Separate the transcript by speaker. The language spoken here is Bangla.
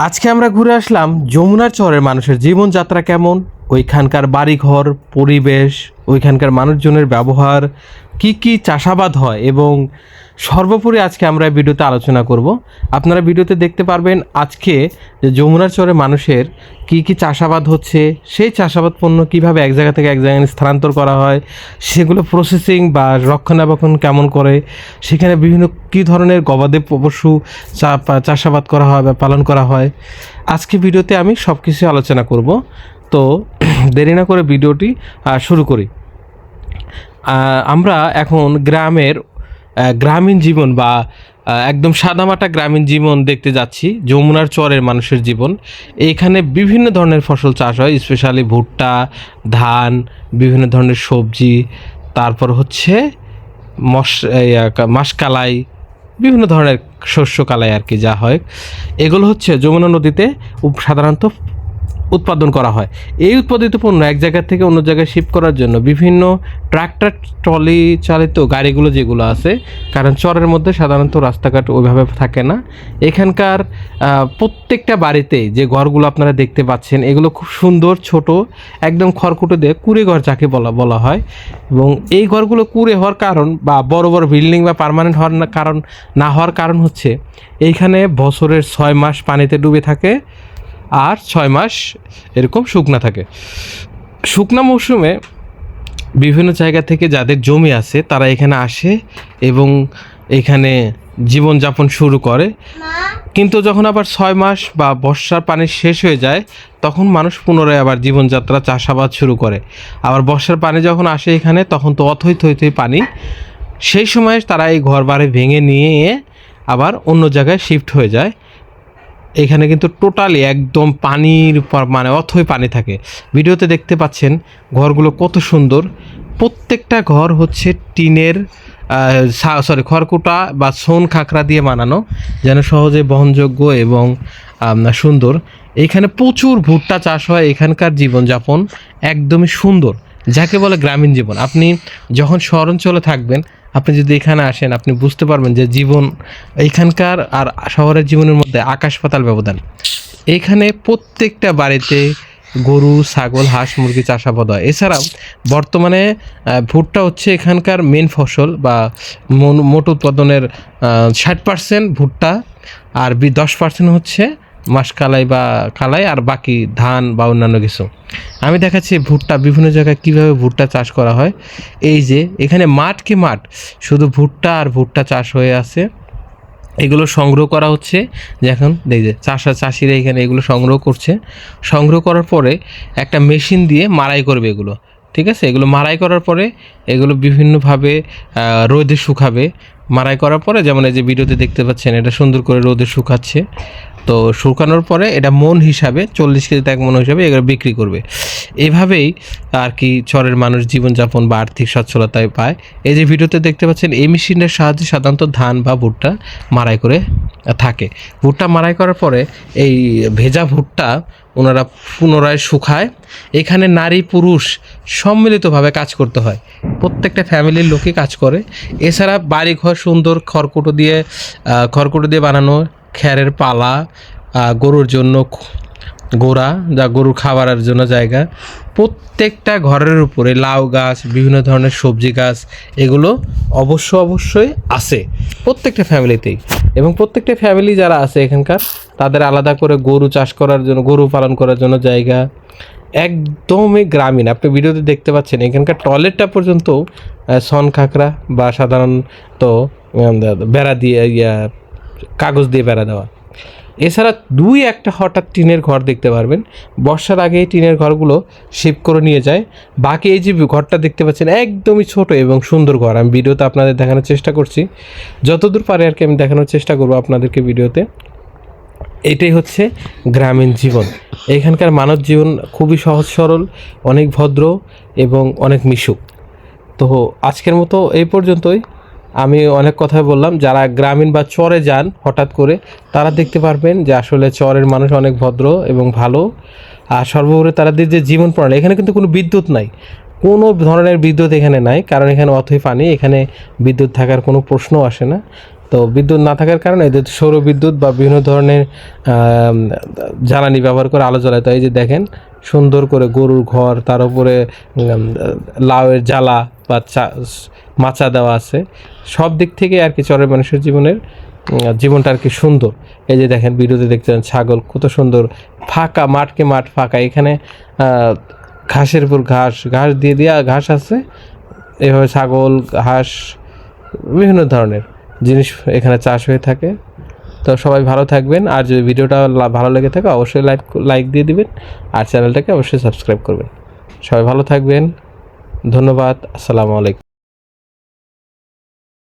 Speaker 1: আজকে আমরা ঘুরে আসলাম যমুনার চরের মানুষের জীবনযাত্রা কেমন, ওইখানকার বাড়িঘর, পরিবেশ, ওইখানকার মানুষজনের ব্যবহার, কি চাষাবাদ হয় এবং সর্বোপরি আজকে আমরা এই ভিডিওতে আলোচনা করব। আপনারা ভিডিওতে দেখতে পারবেন আজকে যে যমুনার চরে মানুষের কি চাষাবাদ হচ্ছে, সেই চাষাবাদ পণ্য কীভাবে এক জায়গা থেকে এক জায়গায় স্থানান্তর করা হয়, সেগুলো প্রসেসিং বা রক্ষণাবেক্ষণ কেমন করে, সেখানে বিভিন্ন কী ধরনের গবাদি পশু চাষাবাদ করা হয় বা পালন করা হয়। আজকে ভিডিওতে আমি সব কিছু আলোচনা করব। তো দেরি না করে ভিডিওটি শুরু করি। আমরা এখন গ্রামীণ জীবন বা একদম সাদামাটা গ্রামীণ জীবন দেখতে যাচ্ছি। যমুনার চরের মানুষের জীবন, এইখানে বিভিন্ন ধরনের ফসল চাষ হয়, স্পেশালি ভুট্টা, ধান, বিভিন্ন ধরনের সবজি, তারপর হচ্ছে মাসকালাই, বিভিন্ন ধরনের শস্য কালাই আর কি যা হয়, এগুলো হচ্ছে যমুনা নদীতে সাধারণত উৎপাদন করা হয়। এই উৎপাদিত পণ্য এক জায়গা থেকে অন্য জায়গায় শিফট করার জন্য বিভিন্ন ট্রাক্টর, ট্রলি চালিত গাড়িগুলো যেগুলো আছে, কারণ চরের মধ্যে সাধারণত রাস্তাঘাট ওইভাবে থাকে না। এখানকার প্রত্যেকটা বাড়িতে যে ঘরগুলো আপনারা দেখতে পাচ্ছেন, এগুলো খুব সুন্দর, ছোট, একদম খড়কুটো দিয়ে কুড়ে ঘর যাকে বলা হয়। এবং এই ঘরগুলো কুড়ে হওয়ার কারণ বা বড় বড় বিল্ডিং বা পার্মানেন্ট হওয়ার কারণ হচ্ছে এইখানে বছরের 6 মাস পানিতে ডুবে থাকে আর 6 মাস এরকম শুকনা থাকে। শুকনা মৌসুমে বিভিন্ন জায়গা থেকে যাদের জমি আছে তারা এখানে আসে এবং এখানে জীবনযাপন শুরু করে। কিন্তু যখন আবার 6 মাস বা বর্ষার পানি শেষ হয়ে যায়, তখন মানুষ পুনরায় আবার জীবনযাত্রা চাষাবাদ শুরু করে। আবার বর্ষার পানি যখন আসে এখানে, তখন তো অথই থই পানি, সেই সময় তারা এই ঘর বাড়ি ভেঙে নিয়ে আবার অন্য জায়গায় শিফট হয়ে যায়। এখানে কিন্তু টোটালি একদম পানির উপর, মানে অথই পানি থাকে। ভিডিওতে দেখতে পাচ্ছেন ঘরগুলো কত সুন্দর। প্রত্যেকটা ঘর হচ্ছে টিনের খড়কুটা বা সোন খাকরা দিয়ে বানানো, যেন সহজে বহনযোগ্য এবং সুন্দর। এখানে প্রচুর ভুট্টা চাষ হয়। এখানকার জীবনযাপন একদমই সুন্দর, যাকে বলে গ্রামীণ জীবন। আপনি যখন শহর অঞ্চলে থাকবেন, আপনি যদি এখানে আসেন, আপনি বুঝতে পারবেন যে জীবন এইখানকার আর শহরের জীবনের মধ্যে আকাশ পাতাল ব্যবধান। এখানে প্রত্যেকটা বাড়িতে গরু, ছাগল, হাঁস, মুরগি চাষাবাদ হয়। এছাড়াও বর্তমানে ভুট্টা হচ্ছে এখানকার মেন ফসল, বা মোট উৎপাদনের 60% ভুট্টা, আর 10% হচ্ছে মাসকালাই বা কালাই, আর বাকি ধান বা অন্যান্য কিছু। আমি দেখাচ্ছি ভুট্টা বিভিন্ন জায়গায় কীভাবে ভুট্টা চাষ করা হয়। এই যে এখানে মাঠ শুধু ভুট্টা আর ভুট্টা চাষ হয়ে আছে। এগুলো সংগ্রহ করা হচ্ছে, যে এখন দেখি যে চাষিরা এখানে এগুলো সংগ্রহ করার পরে একটা মেশিন দিয়ে মাড়াই করবে এগুলো, ঠিক আছে। এগুলো মাড়াই করার পরে এগুলো বিভিন্নভাবে রোদে শুকাবে। মাড়াই করার পরে, যেমন এই যে ভিডিওতে দেখতে পাচ্ছেন, এটা সুন্দর করে রোদে শুকাচ্ছে। তো শুকানোর পরে এটা মন হিসাবে 40 কেজিতে 1 মন হিসাবে এগুলো বিক্রি করবে। এভাবেই আর কি চরের মানুষ জীবনযাপন বা আর্থিক সচ্ছলতায় পায়। এই যে ভিডিওতে দেখতে পাচ্ছেন, এই মেশিনের সাহায্যে সাধারণত ধান বা ভুট্টা মাড়াই করে থাকে। ভুট্টা মাড়াই করার পরে এই ভেজা ভুট্টা ওনারা পুনরায় শুকায়। এখানে নারী পুরুষ সম্মিলিতভাবে কাজ করতে হয়, প্রত্যেকটা ফ্যামিলির লোকই কাজ করে। এছাড়া বাড়িঘর সুন্দর খড়কুটো দিয়ে বানানো, খ্যারের পালা, গরুর জন্য গোড়া, যা গরুর খাবারের জন্য জায়গা, প্রত্যেকটা ঘরের উপরে লাউ গাছ, বিভিন্ন ধরনের সবজি গাছ, এগুলো অবশ্যই আছে প্রত্যেকটা ফ্যামিলিতেই। এবং প্রত্যেকটা ফ্যামিলি যারা আছে এখানকার, তাদের আলাদা করে গরু পালন করার জন্য জায়গা। একদমই গ্রামীণ। আপনি ভিডিওতে দেখতে পাচ্ছেন এখানকার টয়লেটটা পর্যন্ত সন খাকরা বা সাধারণত বেড়া দিয়ে কাগজ দিয়ে বেড়া দেওয়া। এছাড়া 2-1টা হঠাৎ টিনের ঘর দেখতে পারবেন। বর্ষার আগে এই টিনের ঘরগুলো শিফট করে নিয়ে যায়। বাকি এই যে ঘরটা দেখতে পাচ্ছেন একদমই ছোট এবং সুন্দর ঘর। আমি ভিডিওতে আপনাদের দেখানোর চেষ্টা করছি, যতদূর পারে আর কি আমি দেখানোর চেষ্টা করব আপনাদেরকে ভিডিওতে। এটাই হচ্ছে গ্রামীণ জীবন। এখানকার মানব জীবন খুবই সহজ সরল, অনেক ভদ্র এবং অনেক মিশুক। তো আজকের মতো এই পর্যন্তই। আমি অনেক কথা বললাম। যারা গ্রামীণ বা চরে যান হঠাৎ করে, তারা দেখতে পারবেন যে আসলে চরের মানুষ অনেক ভদ্র এবং ভালো। আর সর্বোপরি তাদের যে জীবন প্রণালী, এখানে কিন্তু কোনো বিদ্যুৎ নাই, কোনো ধরনের বিদ্যুৎ এখানে নাই, কারণ এখানে অথই পানি, এখানে বিদ্যুৎ থাকার কোনো প্রশ্ন আসে না। তো বিদ্যুৎ না থাকার কারণে এদের সৌর বিদ্যুৎ বা বিভিন্ন ধরনের জ্বালানি ব্যবহার করে আলো জ্বালায়। তো এই যে দেখেন সুন্দর করে গরুর ঘর, তার উপরে লাউয়ের জ্বালা বা মাচা দেওয়া আছে। সব দিক থেকে আর কি চরের মানুষের জীবনটা আর কি সুন্দর। এই যে দেখেন ভিডিওতে দেখছেন ছাগল কত সুন্দর, ফাঁকা মাঠকে মাঠ ফাঁকা, এখানে ঘাসের উপর ঘাস দিয়ে ঘাস আছে, এভাবে ছাগল, হাঁস, বিভিন্ন ধরনের জিনিস এখানে চাষ হয়ে থাকে। তো সবাই ভালো থাকবেন, আর যদি ভিডিওটা ভালো লেগে থাকে অবশ্যই লাইক দিয়ে দিবেন, আর চ্যানেলটাকে অবশ্যই সাবস্ক্রাইব করবেন। সবাই ভালো থাকবেন, ধন্যবাদ, আসসালামু আলাইকুম।